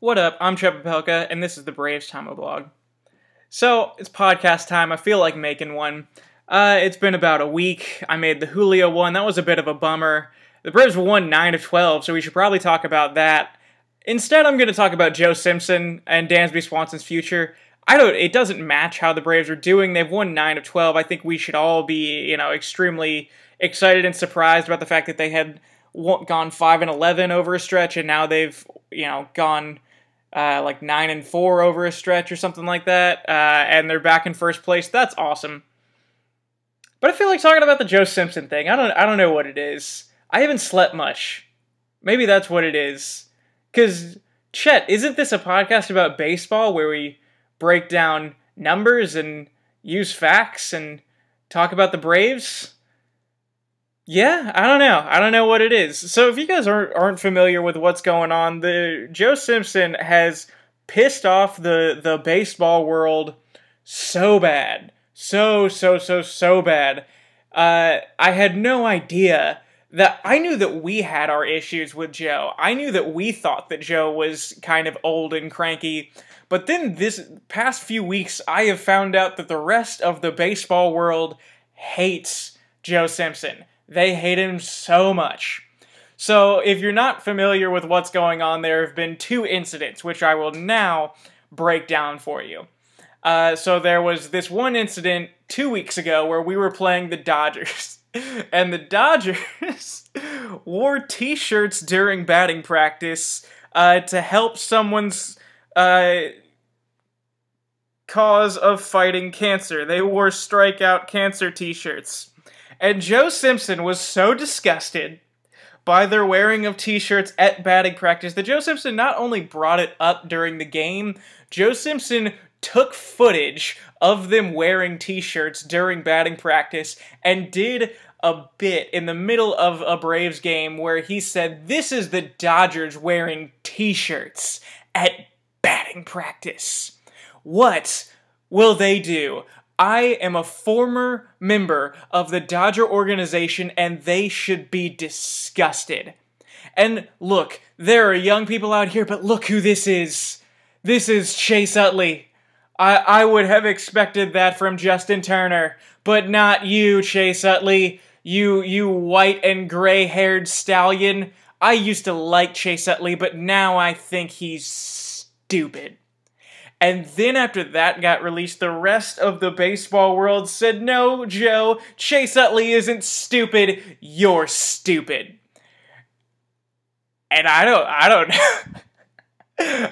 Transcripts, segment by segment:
What up? I'm Trevor Pelka, and this is the Braves TomaBlog. So, it's podcast time. I feel like making one. It's been about a week. I made the Julio one. That was a bit of a bummer. The Braves won 9 of 12, so we should probably talk about that. Instead, I'm going to talk about Joe Simpson and Dansby Swanson's future. It doesn't match how the Braves are doing. They've won 9 of 12. I think we should all be, extremely excited and surprised about the fact that they had gone 5-11 over a stretch, and now they've, gone like 9-4 over a stretch or something like that, and they're back in first place. That's awesome. But I feel like talking about the Joe Simpson thing. I don't know what it is. I haven't slept much. Maybe that's what it is. Because, Chet, isn't this a podcast about baseball where we break down numbers and use facts and talk about the Braves? Yeah, I don't know. I don't know what it is. So if you guys aren't familiar with what's going on, the Joe Simpson has pissed off the baseball world so bad. So bad. I had no idea that I knew that we had our issues with Joe. I knew that we thought that Joe was kind of old and cranky. But then this past few weeks, I have found out that the rest of the baseball world hates Joe Simpson. They hate him so much. So if you're not familiar with what's going on, there have been 2 incidents, which I will now break down for you. So there was this one incident 2 weeks ago where we were playing the Dodgers. And the Dodgers wore t-shirts during batting practice to help someone's cause of fighting cancer. They wore strikeout cancer t-shirts. And Joe Simpson was so disgusted by their wearing of t-shirts at batting practice that Joe Simpson not only brought it up during the game, Joe Simpson took footage of them wearing t-shirts during batting practice and did a bit in the middle of a Braves game where he said, "This is the Dodgers wearing t-shirts at batting practice. What will they do? I am a former member of the Dodger organization, and they should be disgusted." And look, there are young people out here, but look who this is. This is Chase Utley. I would have expected that from Justin Turner, but not you, Chase Utley. You white and gray-haired stallion. I used to like Chase Utley, but now I think he's stupid. And then after that got released, the rest of the baseball world said, "No, Joe, Chase Utley isn't stupid, you're stupid." And I don't know.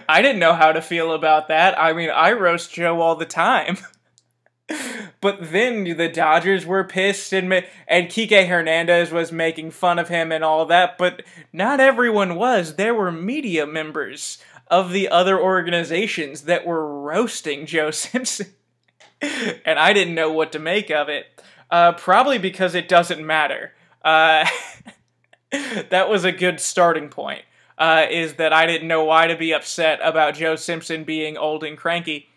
I didn't know how to feel about that. I mean, I roast Joe all the time. But then the Dodgers were pissed, and Kike Hernandez was making fun of him and all that, but not everyone was. There were media members of the other organizations that were roasting Joe Simpson. And I didn't know what to make of it. Probably because it doesn't matter. That was a good starting point, is that I didn't know why to be upset about Joe Simpson being old and cranky.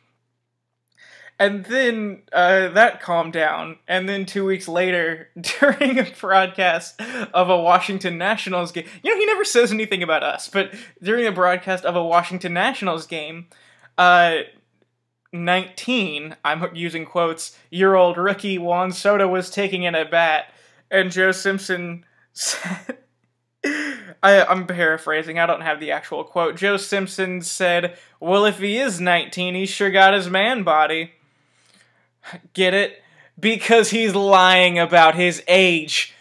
And then that calmed down, and then 2 weeks later, during a broadcast of a Washington Nationals game, he never says anything about us, but during a broadcast of a Washington Nationals game, 19, I'm using quotes, year-old rookie Juan Soto was taking in a bat, and Joe Simpson said, I'm paraphrasing, I don't have the actual quote, Joe Simpson said, "Well, if he is 19, he's sure got his man body." Get it? Because he's lying about his age.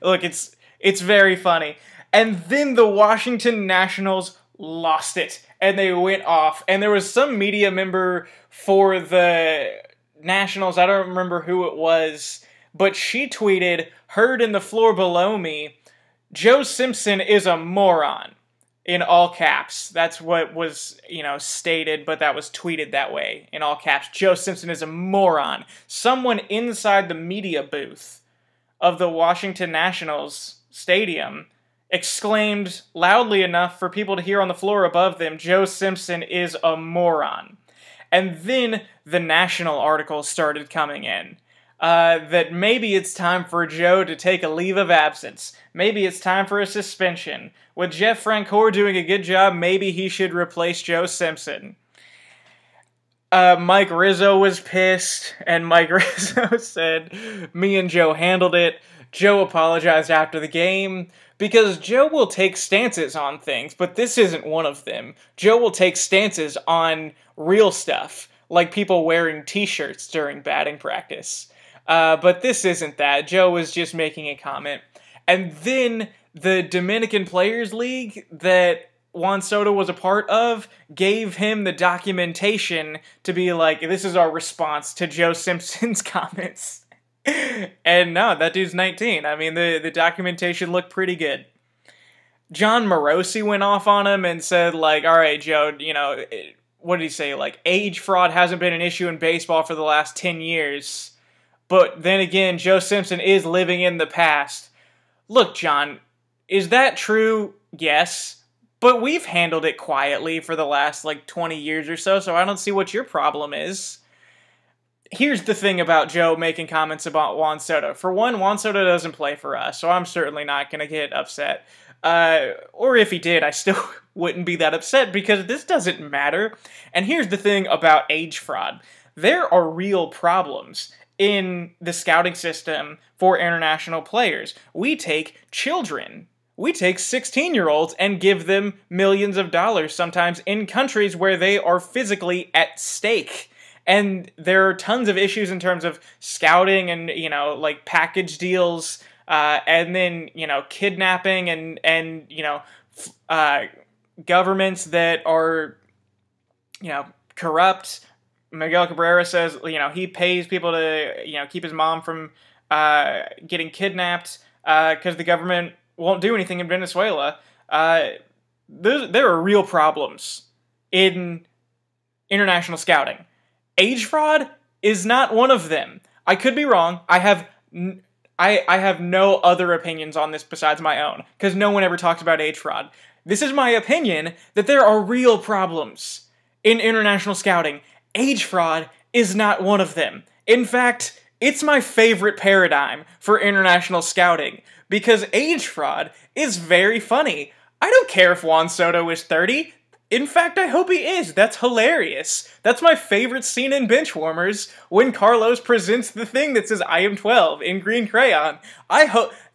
Look, it's very funny. And then the Washington Nationals lost it, and they went off. And there was some media member for the Nationals, I don't remember who it was, but she tweeted, "Heard in the floor below me, Joe Simpson is a moron." In all caps. That's what was, stated, but that was tweeted that way. In all caps. Joe Simpson is a moron. Someone inside the media booth of the Washington Nationals stadium exclaimed loudly enough for people to hear on the floor above them, "Joe Simpson is a moron." And then the National articles started coming in. that maybe it's time for Joe to take a leave of absence. Maybe it's time for a suspension. With Jeff Francoeur doing a good job, maybe he should replace Joe Simpson. Mike Rizzo was pissed, and Mike Rizzo said, "Me and Joe handled it." Joe apologized after the game, because Joe will take stances on things, but this isn't one of them. Joe will take stances on real stuff, like people wearing t-shirts during batting practice. But this isn't that. Joe was just making a comment. And then the Dominican Players League that Juan Soto was a part of gave him the documentation to be like, this is our response to Joe Simpson's comments. And no, that dude's 19. I mean, the documentation looked pretty good. John Morosi went off on him and said, like, all right, Joe, you know, what did he say? Like, age fraud hasn't been an issue in baseball for the last 10 years. But then again, Joe Simpson is living in the past. Look, John, is that true? Yes. But we've handled it quietly for the last, like, 20 years or so, so I don't see what your problem is. Here's the thing about Joe making comments about Juan Soto. For one, Juan Soto doesn't play for us, so I'm certainly not going to get upset. Or if he did, I still wouldn't be that upset, because this doesn't matter. And here's the thing about age fraud. There are real problems in the scouting system for international players. We take children. We take 16-year-olds and give them millions of dollars, sometimes in countries where they are physically at stake. And there are tons of issues in terms of scouting and, you know, like package deals, and then, you know, kidnapping and you know, governments that are, you know, corrupt. Miguel Cabrera says, you know, he pays people to, you know, keep his mom from getting kidnapped because the government won't do anything in Venezuela. There are real problems in international scouting. Age fraud is not one of them. I could be wrong. I have no other opinions on this besides my own, because no one ever talks about age fraud. This is my opinion that there are real problems in international scouting. Age fraud is not one of them. In fact, it's my favorite paradigm for international scouting, because age fraud is very funny. I don't care if Juan Soto is 30. In fact, I hope he is. That's hilarious. That's my favorite scene in Benchwarmers, when Carlos presents the thing that says, "I am 12" in green crayon.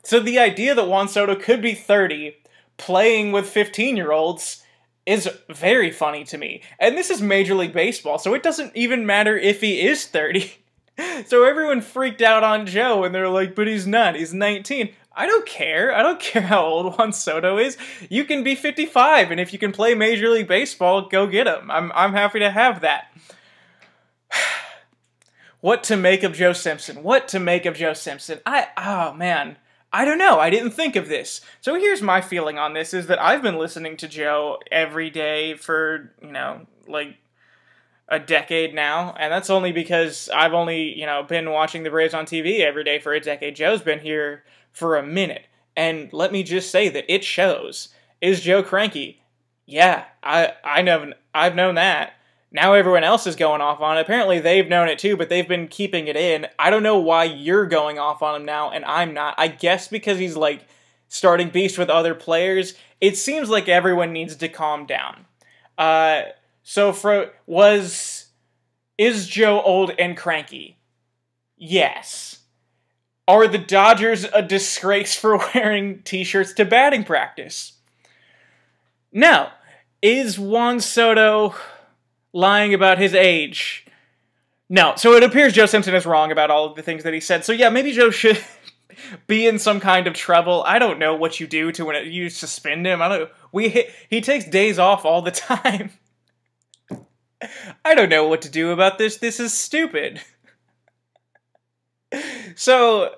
So the idea that Juan Soto could be 30, playing with 15-year-olds, is very funny to me. And this is Major League Baseball, so it doesn't even matter if he is 30. So everyone freaked out on Joe, and they're like, but he's not, he's 19. I don't care. I don't care how old Juan Soto is. You can be 55, and if you can play Major League Baseball, go get him. I'm happy to have that. What to make of Joe Simpson? What to make of Joe Simpson? Oh man, I don't know. I didn't think of this. So here's my feeling on this, is that I've been listening to Joe every day for, you know, like a decade now, and that's only because I've only, you know, been watching the Braves on TV every day for a decade. Joe's been here for a minute, and let me just say that it shows. Is Joe cranky? Yeah, I've known that. Now everyone else is going off on it. Apparently they've known it too, but they've been keeping it in. I don't know why you're going off on him now, and I'm not. I guess because he's, like, starting beef with other players. It seems like everyone needs to calm down. Is Joe old and cranky? Yes. Are the Dodgers a disgrace for wearing t-shirts to batting practice? No. Is Juan Soto lying about his age? No. So it appears Joe Simpson is wrong about all of the things that he said. So yeah, maybe Joe should be in some kind of trouble. I don't know what you do to when you suspend him. He takes days off all the time. I don't know what to do about this. This is stupid. So,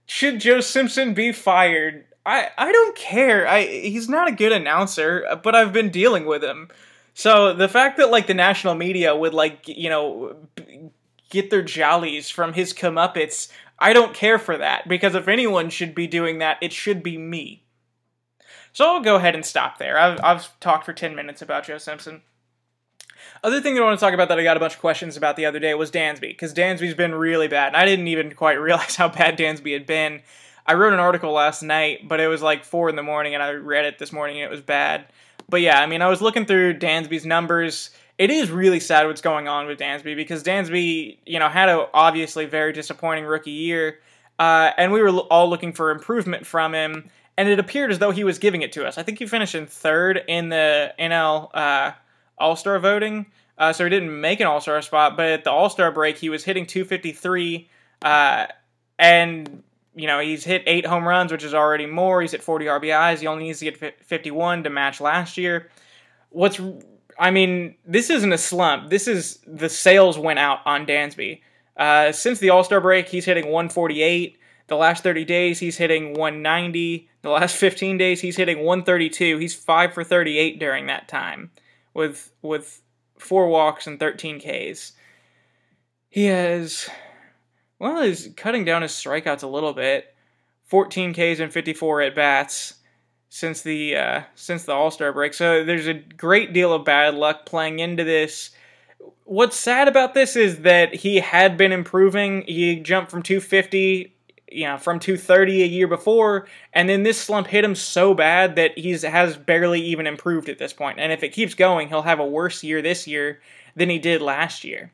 should Joe Simpson be fired? I don't care. He's not a good announcer, but I've been dealing with him. So, the fact that, like, the national media would, like, you know, get their jollies from his comeuppets, I don't care for that, because if anyone should be doing that, it should be me. So I'll go ahead and stop there. I've talked for 10 minutes about Joe Simpson. Other thing that I want to talk about that I got a bunch of questions about the other day was Dansby, because Dansby's been really bad, and I didn't even quite realize how bad Dansby had been. I wrote an article last night, but it was like 4 in the morning, and I read it this morning, and it was bad. But yeah, I mean, I was looking through Dansby's numbers. It is really sad what's going on with Dansby, because Dansby, you know, had a obviously very disappointing rookie year, and we were all looking for improvement from him, and it appeared as though he was giving it to us. I think he finished in 3rd in the NL All-Star voting, so he didn't make an All-Star spot, but at the All-Star break, he was hitting .253, and, you know, he's hit 8 home runs, which is already more. He's hit 40 RBIs. He only needs to get 51 to match last year. I mean, this isn't a slump. This is the sales went out on Dansby. Since the All-Star break, he's hitting 148. The last 30 days, he's hitting 190. The last 15 days, he's hitting 132. He's 5 for 38 during that time, with 4 walks and 13 Ks. He's cutting down his strikeouts a little bit. 14 Ks and 54 at-bats since the All-Star break. So there's a great deal of bad luck playing into this. What's sad about this is that he had been improving. He jumped from 250, from 230 a year before, and then this slump hit him so bad that he has barely even improved at this point. And if it keeps going, he'll have a worse year this year than he did last year.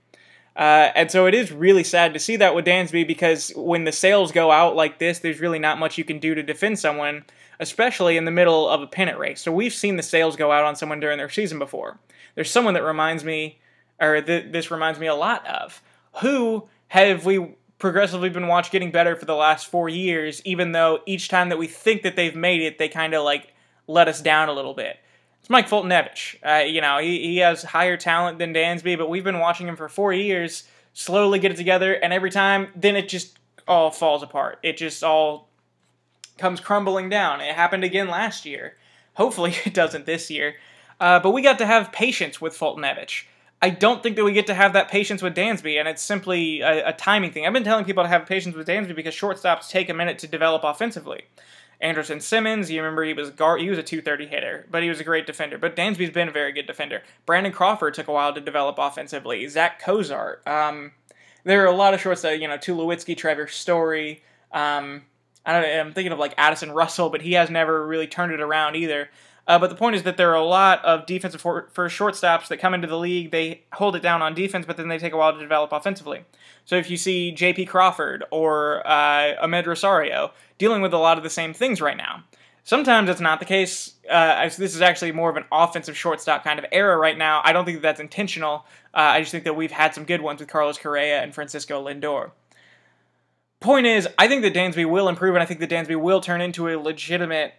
And so it is really sad to see that with Dansby, because when the sales go out like this, there's really not much you can do to defend someone, especially in the middle of a pennant race. So we've seen the sales go out on someone during their season before. There's someone that reminds me, this reminds me a lot of. Who have we progressively been watched getting better for the last 4 years, even though each time that we think that they've made it, they kind of like let us down a little bit? It's Mike Fultonevich. He has higher talent than Dansby, but we've been watching him for 4 years slowly get it together, and every time, then it just all falls apart. It just all comes crumbling down. It happened again last year. Hopefully it doesn't this year. But we got to have patience with Fultonevich. I don't think that we get to have that patience with Dansby, and it's simply a timing thing. I've been telling people to have patience with Dansby because shortstops take a minute to develop offensively. Anderson Simmons, you remember he was a 230 hitter, but he was a great defender. But Dansby's been a very good defender. Brandon Crawford took a while to develop offensively. Zach Cozart. There are a lot of shortstops, Tulowitzki, Trevor Story. I'm thinking of like Addison Russell, but he has never really turned it around either. But the point is that there are a lot of defensive first shortstops that come into the league. They hold it down on defense, but then they take a while to develop offensively. So if you see J.P. Crawford or Ahmed Rosario dealing with a lot of the same things right now. Sometimes it's not the case. This is actually more of an offensive shortstop kind of era right now. I don't think that's intentional. I just think that we've had some good ones with Carlos Correa and Francisco Lindor. Point is, I think that Dansby will improve, and I think that Dansby will turn into a legitimate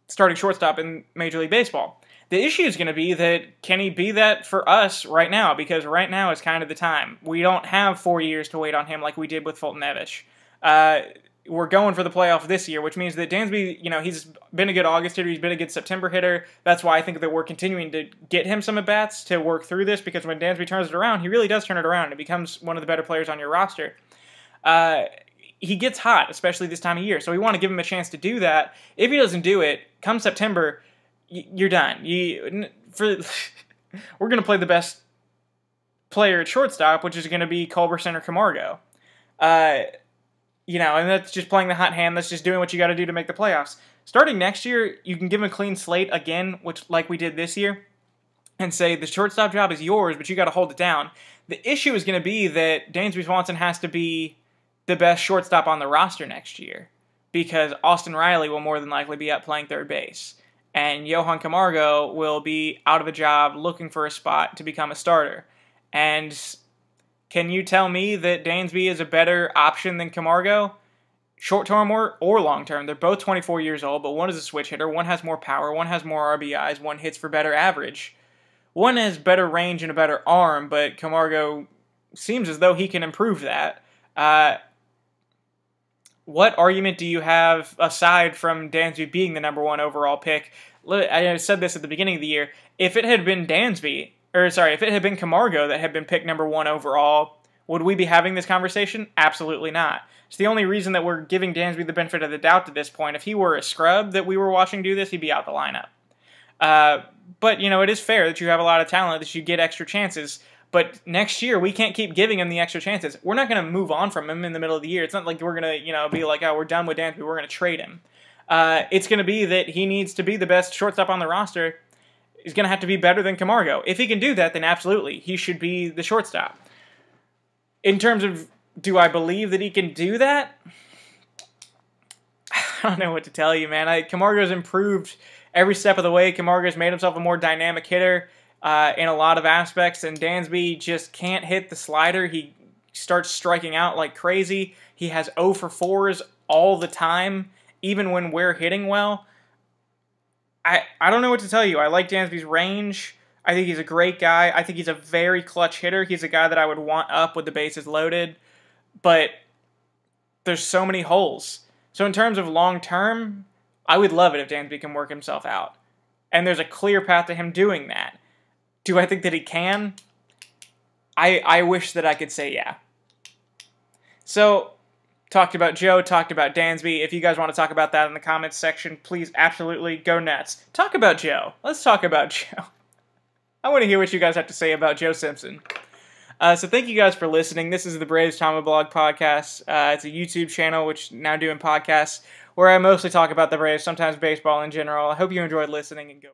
starting shortstop in Major League Baseball. The issue is going to be that, can he be that for us right now? Because right now is kind of the time. We don't have 4 years to wait on him like we did with Fultonevich. We're going for the playoff this year, which means that Dansby, he's been a good August hitter, he's been a good September hitter. That's why I think that we're continuing to get him some at-bats to work through this, because when Dansby turns it around, he really does turn it around and becomes one of the better players on your roster. He gets hot, especially this time of year, so we want to give him a chance to do that. If he doesn't do it, come September, you're done. We're going to play the best player at shortstop, which is going to be Culberson or Camargo. And that's just playing the hot hand. That's just doing what you got to do to make the playoffs. Starting next year, you can give him a clean slate again, which like we did this year, and say the shortstop job is yours, but you got to hold it down. The issue is going to be that Dansby Swanson has to be the best shortstop on the roster next year, because Austin Riley will more than likely be out playing third base, and Johan Camargo will be out of a job looking for a spot to become a starter. And can you tell me that Dansby is a better option than Camargo? Short-term or long-term. They're both 24 years old, but one is a switch hitter. One has more power. One has more RBIs. One hits for better average. One has better range and a better arm, but Camargo seems as though he can improve that. What argument do you have aside from Dansby being the number 1 overall pick? I said this at the beginning of the year. If it had been if it had been Camargo that had been picked number 1 overall, would we be having this conversation? Absolutely not. It's the only reason that we're giving Dansby the benefit of the doubt to this point. If he were a scrub that we were watching do this, he'd be out the lineup. But, it is fair that you have a lot of talent, that you get extra chances. But next year, we can't keep giving him the extra chances. We're not going to move on from him in the middle of the year. It's not like we're going to, be like, oh, we're done with Dansby, we're going to trade him. It's going to be that he needs to be the best shortstop on the roster. He's going to have to be better than Camargo. If he can do that, then absolutely, he should be the shortstop. In terms of, do I believe that he can do that? I don't know what to tell you, man. Camargo's improved every step of the way. Camargo's made himself a more dynamic hitter in a lot of aspects, and Dansby just can't hit the slider. He starts striking out like crazy. He has 0 for 4s all the time, even when we're hitting well. I don't know what to tell you. I like Dansby's range. I think he's a great guy. I think he's a very clutch hitter. He's a guy that I would want up with the bases loaded, but there's so many holes. So in terms of long-term, I would love it if Dansby can work himself out. And there's a clear path to him doing that. Do I think that he can? I wish that I could say yeah. So, talked about Joe, talked about Dansby. If you guys want to talk about that in the comments section, please absolutely go nuts. Talk about Joe. Let's talk about Joe. I want to hear what you guys have to say about Joe Simpson. So thank you guys for listening. This is the Braves TomaBlog podcast. It's a YouTube channel which now doing podcasts where I mostly talk about the Braves, sometimes baseball in general. I hope you enjoyed listening and go.